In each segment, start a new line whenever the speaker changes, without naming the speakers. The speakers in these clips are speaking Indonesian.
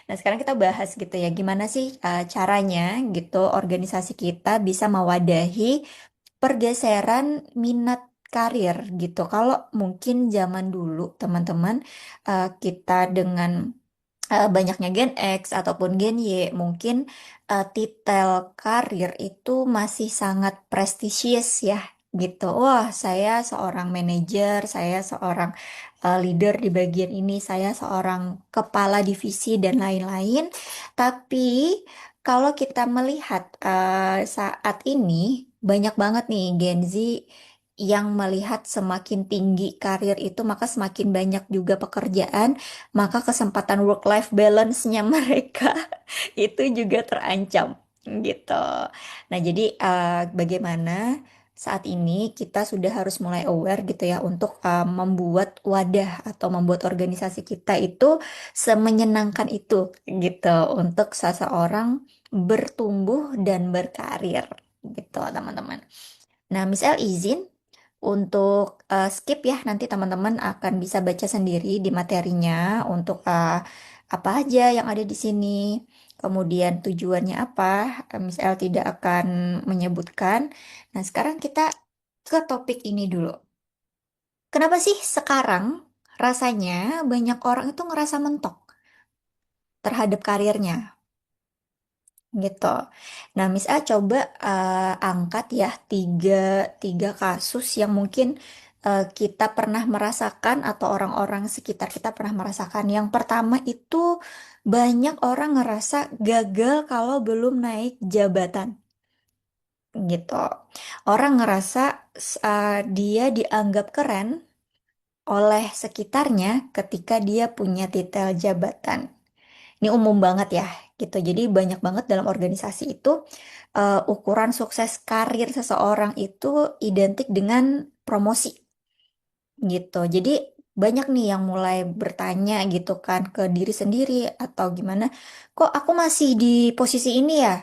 Nah, sekarang kita bahas gitu ya, gimana sih caranya gitu organisasi kita bisa mewadahi pergeseran minat karir gitu. Kalau mungkin zaman dulu teman-teman kita dengan banyaknya Gen X ataupun Gen Y, mungkin titel karir itu masih sangat prestisius ya gitu. Wah, saya seorang manajer, saya seorang leader di bagian ini, saya seorang kepala divisi dan lain-lain. Tapi kalau kita melihat saat ini banyak banget nih Gen Z yang melihat semakin tinggi karir itu maka semakin banyak juga pekerjaan, maka kesempatan work-life balance-nya mereka itu juga terancam gitu. Nah, jadi bagaimana saat ini kita sudah harus mulai aware gitu ya untuk membuat wadah atau membuat organisasi kita itu semenyenangkan itu gitu untuk seseorang bertumbuh dan berkarir gitu, teman-teman. Nah, Miss El izin untuk skip ya, nanti teman-teman akan bisa baca sendiri di materinya untuk apa aja yang ada di sini. Kemudian tujuannya apa, Miss L tidak akan menyebutkan. Nah, sekarang kita ke topik ini dulu. Kenapa sih sekarang rasanya banyak orang itu ngerasa mentok terhadap karirnya? Gitu. Nah, Miss A coba angkat ya tiga kasus yang mungkin kita pernah merasakan atau orang-orang sekitar kita pernah merasakan. Yang pertama itu banyak orang ngerasa gagal kalau belum naik jabatan. Gitu. Orang ngerasa dia dianggap keren oleh sekitarnya ketika dia punya titel jabatan. Ini umum banget ya, gitu. Jadi banyak banget dalam organisasi itu ukuran sukses karir seseorang itu identik dengan promosi, gitu. Jadi banyak nih yang mulai bertanya gitu kan ke diri sendiri atau gimana, kok aku masih di posisi ini ya?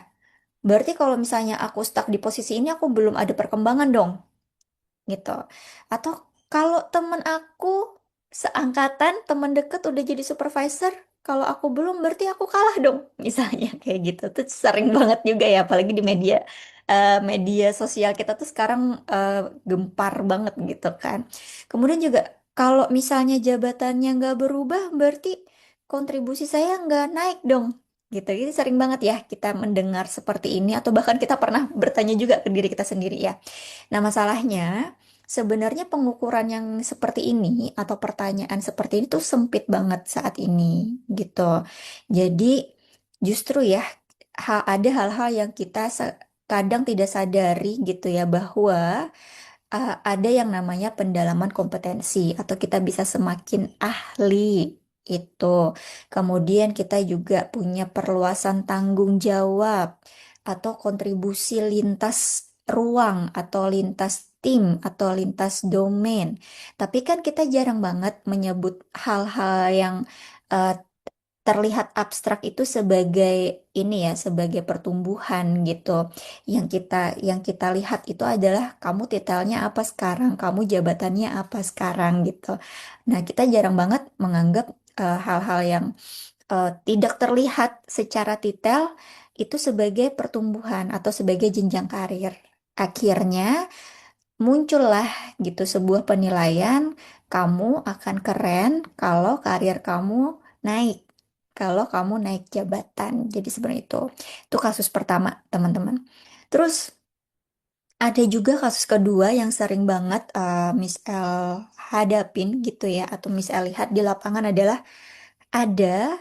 Berarti kalau misalnya aku stuck di posisi ini aku belum ada perkembangan dong gitu. Atau kalau temen aku seangkatan, temen deket udah jadi supervisor, kalau aku belum berarti aku kalah dong. Misalnya kayak gitu tuh sering banget juga ya, apalagi di media sosial kita tuh sekarang eh, gempar banget gitu kan. Kemudian juga kalau misalnya jabatannya nggak berubah, berarti kontribusi saya nggak naik dong. Gitu, jadi sering banget ya kita mendengar seperti ini atau bahkan kita pernah bertanya juga ke diri kita sendiri ya. Nah, masalahnya sebenarnya pengukuran yang seperti ini atau pertanyaan seperti ini tuh sempit banget saat ini gitu. Jadi justru ya ada hal-hal yang kita kadang tidak sadari gitu ya bahwa ada yang namanya pendalaman kompetensi atau kita bisa semakin ahli itu. Kemudian kita juga punya perluasan tanggung jawab atau kontribusi lintas ruang atau lintas tim atau lintas domain. Tapi kan kita jarang banget menyebut hal-hal yang eh, terlihat abstrak itu sebagai ini ya, sebagai pertumbuhan gitu. Yang kita lihat itu adalah kamu titelnya apa sekarang, kamu jabatannya apa sekarang gitu. Nah, kita jarang banget menganggap hal-hal yang tidak terlihat secara titel itu sebagai pertumbuhan atau sebagai jenjang karir. Akhirnya muncullah gitu sebuah penilaian, kamu akan keren kalau karir kamu naik, kalau kamu naik jabatan. Jadi sebenarnya itu kasus pertama, teman-teman. Terus ada juga kasus kedua yang sering banget Miss L hadapin gitu ya, atau Miss L lihat di lapangan adalah ada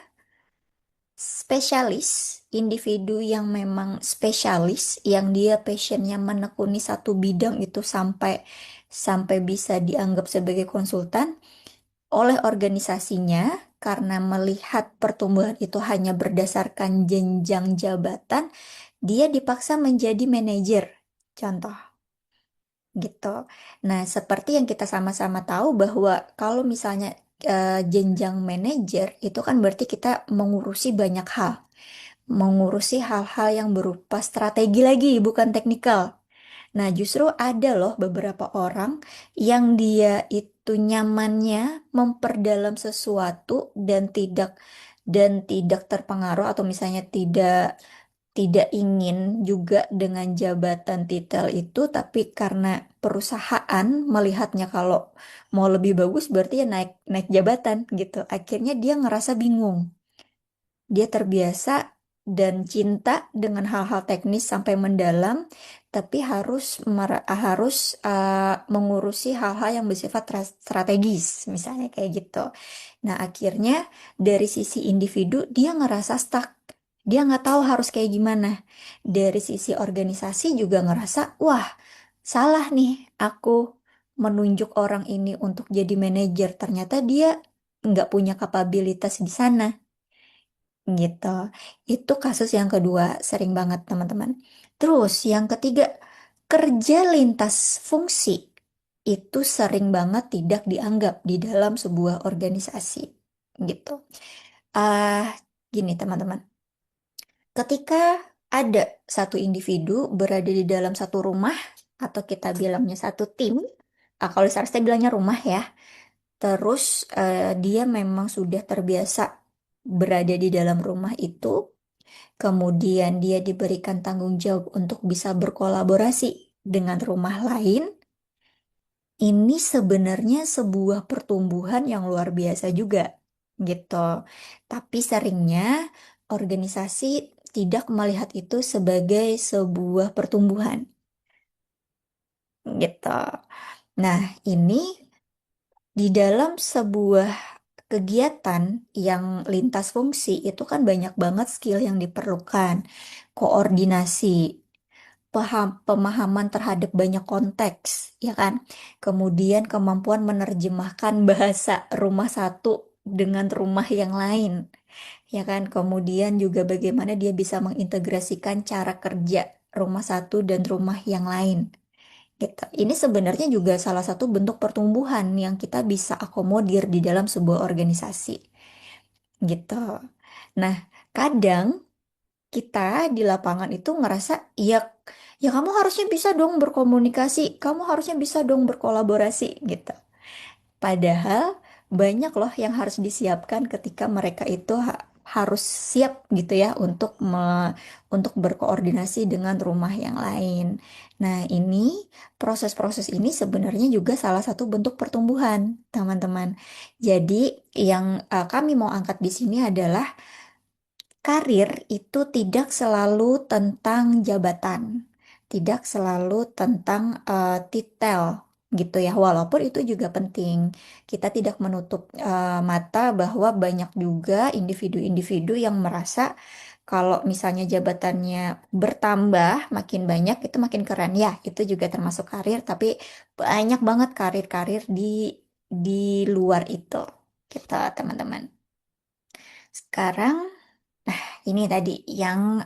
spesialis, individu yang memang spesialis, yang dia passionnya menekuni satu bidang itu sampai sampai bisa dianggap sebagai konsultan oleh organisasinya karena melihat pertumbuhan itu hanya berdasarkan jenjang jabatan, dia dipaksa menjadi manajer. Contoh gitu. Nah, seperti yang kita sama-sama tahu bahwa kalau misalnya jenjang manajer itu kan berarti kita mengurusi banyak hal, mengurusi hal-hal yang berupa strategi lagi, bukan teknikal. Nah, justru ada loh beberapa orang yang dia itu nyamannya memperdalam sesuatu dan tidak dan tidak terpengaruh atau misalnya tidak tidak ingin juga dengan jabatan titel itu, tapi karena perusahaan melihatnya kalau mau lebih bagus berarti ya naik naik jabatan gitu. Akhirnya dia ngerasa bingung. Dia terbiasa dan cinta dengan hal-hal teknis sampai mendalam, tapi harus mengurusi hal-hal yang bersifat strategis, misalnya kayak gitu. Nah, akhirnya dari sisi individu dia ngerasa stuck. Dia nggak tahu harus kayak gimana. Dari sisi organisasi juga ngerasa, wah, salah nih aku menunjuk orang ini untuk jadi manajer. Ternyata dia nggak punya kapabilitas di sana. Gitu. Itu kasus yang kedua, sering banget teman-teman. Terus yang ketiga, kerja lintas fungsi. Itu sering banget tidak dianggap di dalam sebuah organisasi. Gitu. Ah, gini teman-teman. Ketika ada satu individu berada di dalam satu rumah, atau kita bilangnya satu tim, kalau di saya bilangnya rumah ya, terus dia memang sudah terbiasa berada di dalam rumah itu. Kemudian dia diberikan tanggung jawab untuk bisa berkolaborasi dengan rumah lain. Ini sebenarnya sebuah pertumbuhan yang luar biasa juga, gitu. Tapi seringnya organisasi tidak melihat itu sebagai sebuah pertumbuhan, gitu. Nah, ini di dalam sebuah kegiatan yang lintas fungsi itu kan banyak banget skill yang diperlukan. Koordinasi, pemahaman terhadap banyak konteks, ya kan? Kemudian kemampuan menerjemahkan bahasa rumah satu dengan rumah yang lain, ya kan? Kemudian juga bagaimana dia bisa mengintegrasikan cara kerja rumah satu dan rumah yang lain. Gitu. Ini sebenarnya juga salah satu bentuk pertumbuhan yang kita bisa akomodir di dalam sebuah organisasi. Gitu. Nah, kadang kita di lapangan itu ngerasa, ya, ya kamu harusnya bisa dong berkomunikasi, kamu harusnya bisa dong berkolaborasi gitu. Padahal banyak loh yang harus disiapkan ketika mereka itu harus siap gitu ya untuk berkoordinasi dengan rumah yang lain. Nah, ini proses-proses ini sebenarnya juga salah satu bentuk pertumbuhan, teman-teman. Jadi, yang kami mau angkat di sini adalah karir itu tidak selalu tentang jabatan, tidak selalu tentang titel gitu ya. Walaupun itu juga penting, kita tidak menutup mata bahwa banyak juga individu-individu yang merasa kalau misalnya jabatannya bertambah makin banyak itu makin keren ya. Itu juga termasuk karir, tapi banyak banget karir-karir di luar itu, kita teman-teman. Sekarang ini tadi yang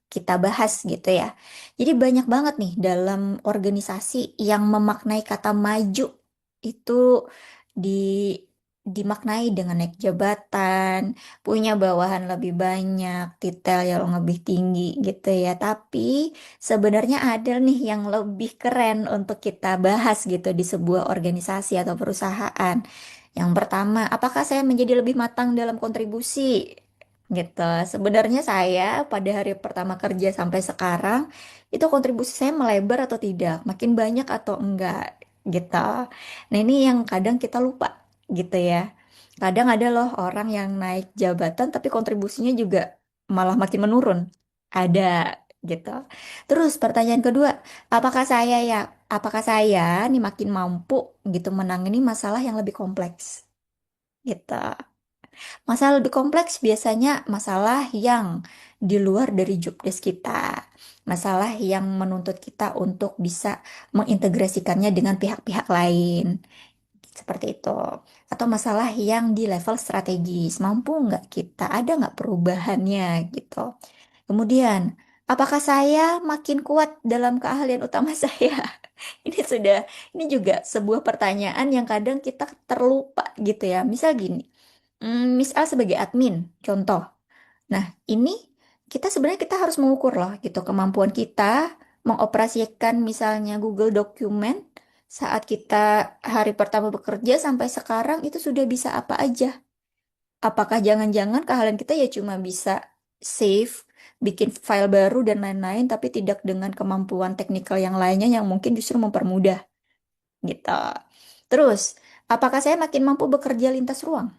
kita bahas gitu ya. Jadi banyak banget nih dalam organisasi yang memaknai kata maju itu di dimaknai dengan naik jabatan, punya bawahan lebih banyak, titel yang lebih tinggi gitu ya. Tapi sebenarnya ada nih yang lebih keren untuk kita bahas gitu di sebuah organisasi atau perusahaan. Yang pertama, apakah saya menjadi lebih matang dalam kontribusi? Gitu. Sebenarnya saya pada hari pertama kerja sampai sekarang itu kontribusi saya melebar atau tidak, makin banyak atau enggak gitu. Nah, ini yang kadang kita lupa gitu ya. Kadang ada loh orang yang naik jabatan tapi kontribusinya juga malah makin menurun. Ada gitu. Terus pertanyaan kedua, apakah saya nih makin mampu gitu menangani masalah yang lebih kompleks gitu. Masalah lebih kompleks biasanya masalah yang di luar dari job desk kita. Masalah yang menuntut kita untuk bisa mengintegrasikannya dengan pihak-pihak lain. Seperti itu. Atau masalah yang di level strategis. Mampu nggak kita? Ada nggak perubahannya gitu. Kemudian, apakah saya makin kuat dalam keahlian utama saya? Ini juga sebuah pertanyaan yang kadang kita terlupa gitu ya. Misal gini, Miss A sebagai admin, contoh. Nah, ini kita harus mengukur loh gitu kemampuan kita mengoperasikan misalnya Google Document saat kita hari pertama bekerja sampai sekarang itu sudah bisa apa aja Apakah jangan-jangan keahlian kita ya cuma bisa save, bikin file baru dan lain-lain, tapi tidak dengan kemampuan teknikal yang lainnya yang mungkin justru mempermudah gitu. Terus, apakah saya makin mampu bekerja lintas ruang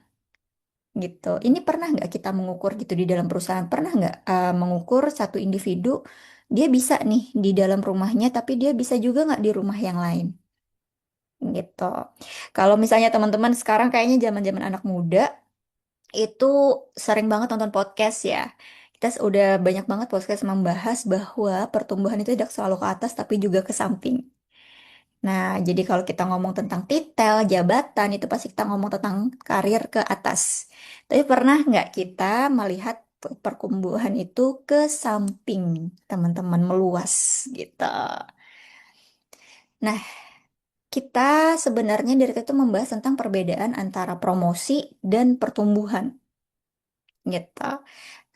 gitu? Ini pernah nggak kita mengukur gitu di dalam perusahaan? Pernah nggak mengukur satu individu dia bisa nih di dalam rumahnya, tapi dia bisa juga nggak di rumah yang lain? Gitu. Kalau misalnya teman-teman sekarang kayaknya zaman-zaman anak muda itu sering banget nonton podcast ya. Kita udah banyak banget podcast membahas bahwa pertumbuhan itu tidak selalu ke atas tapi juga ke samping. Nah, jadi kalau kita ngomong tentang titel, jabatan, itu pasti kita ngomong tentang karir ke atas. Tapi pernah nggak kita melihat pertumbuhan itu ke samping, teman-teman, meluas gitu. Nah, kita sebenarnya dari itu membahas tentang perbedaan antara promosi dan pertumbuhan gitu.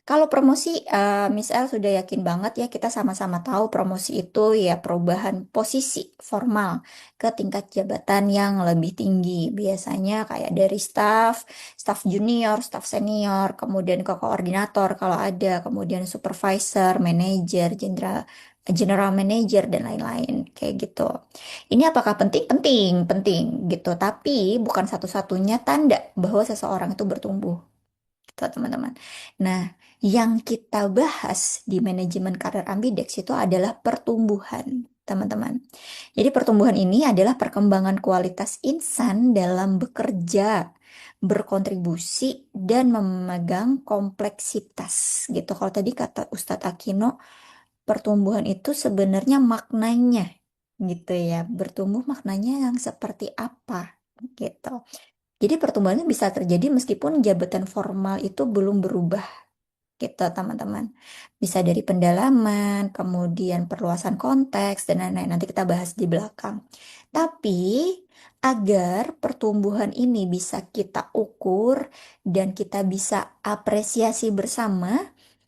Kalau promosi, Miss El sudah yakin banget ya kita sama-sama tahu promosi itu ya perubahan posisi formal ke tingkat jabatan yang lebih tinggi. Biasanya kayak dari staff, staff junior, staff senior, kemudian ke koordinator kalau ada, kemudian supervisor, manager, general manager dan lain-lain kayak gitu. Ini apakah penting? Penting, penting gitu. Tapi bukan satu-satunya tanda bahwa seseorang itu bertumbuh gitu teman-teman. Nah, yang kita bahas di manajemen karir Ambidex itu adalah pertumbuhan, teman-teman. Jadi pertumbuhan ini adalah perkembangan kualitas insan dalam bekerja, berkontribusi, dan memegang kompleksitas gitu. Kalau tadi kata Ustadz Akino, pertumbuhan itu sebenarnya maknanya gitu ya. Bertumbuh maknanya yang seperti apa gitu. Jadi pertumbuhan itu bisa terjadi meskipun jabatan formal itu belum berubah gitu teman-teman. Bisa dari pendalaman, kemudian perluasan konteks, dan lain-lain. Nanti kita bahas di belakang. Tapi agar pertumbuhan ini bisa kita ukur dan kita bisa apresiasi bersama,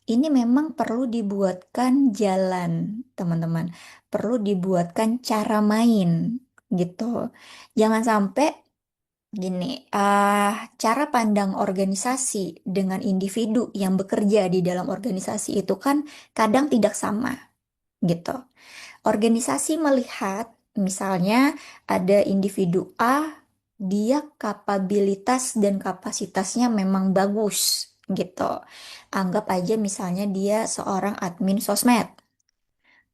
ini memang perlu dibuatkan jalan, teman-teman. Perlu dibuatkan cara main gitu. Jangan sampai gini, cara pandang organisasi dengan individu yang bekerja di dalam organisasi itu kan kadang tidak sama gitu. Organisasi melihat misalnya ada individu A, dia kapabilitas dan kapasitasnya memang bagus gitu. Anggap aja misalnya dia seorang admin sosmed.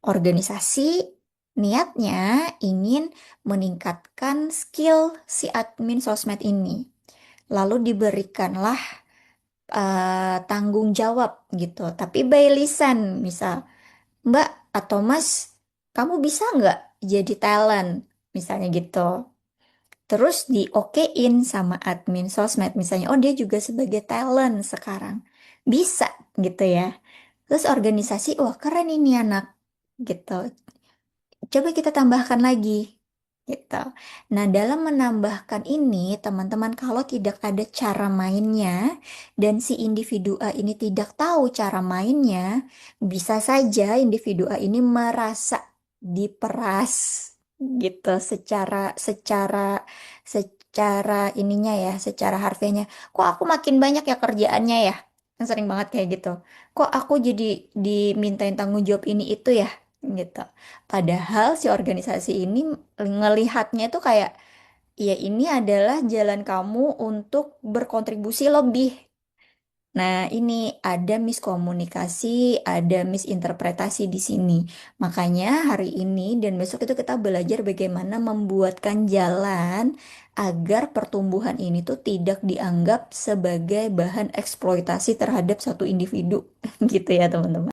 Organisasi niatnya ingin meningkatkan skill si admin sosmed ini. Lalu diberikanlah tanggung jawab gitu. Tapi by lisan, misal, Mbak atau Mas, kamu bisa nggak jadi talent? Misalnya gitu. Terus di okein sama admin sosmed, misalnya, oh dia juga sebagai talent sekarang. Bisa gitu ya. Terus organisasi, wah keren ini anak gitu. Coba kita tambahkan lagi, gitu. Nah, dalam menambahkan ini, teman-teman, kalau tidak ada cara mainnya dan si individu A ini tidak tahu cara mainnya, bisa saja individu A ini merasa diperas, gitu, secara secara secara ininya ya, secara harfiahnya. Kok aku makin banyak ya kerjaannya ya? Kan sering banget kayak gitu. Kok aku jadi dimintain tanggung jawab ini itu ya? Gitu. Padahal si organisasi ini ngelihatnya tuh kayak, ya ini adalah jalan kamu untuk berkontribusi lebih. Nah, ini ada miskomunikasi, ada misinterpretasi di sini. Makanya hari ini dan besok itu kita belajar bagaimana membuatkan jalan agar pertumbuhan ini tuh tidak dianggap sebagai bahan eksploitasi terhadap satu individu, gitu ya teman-teman.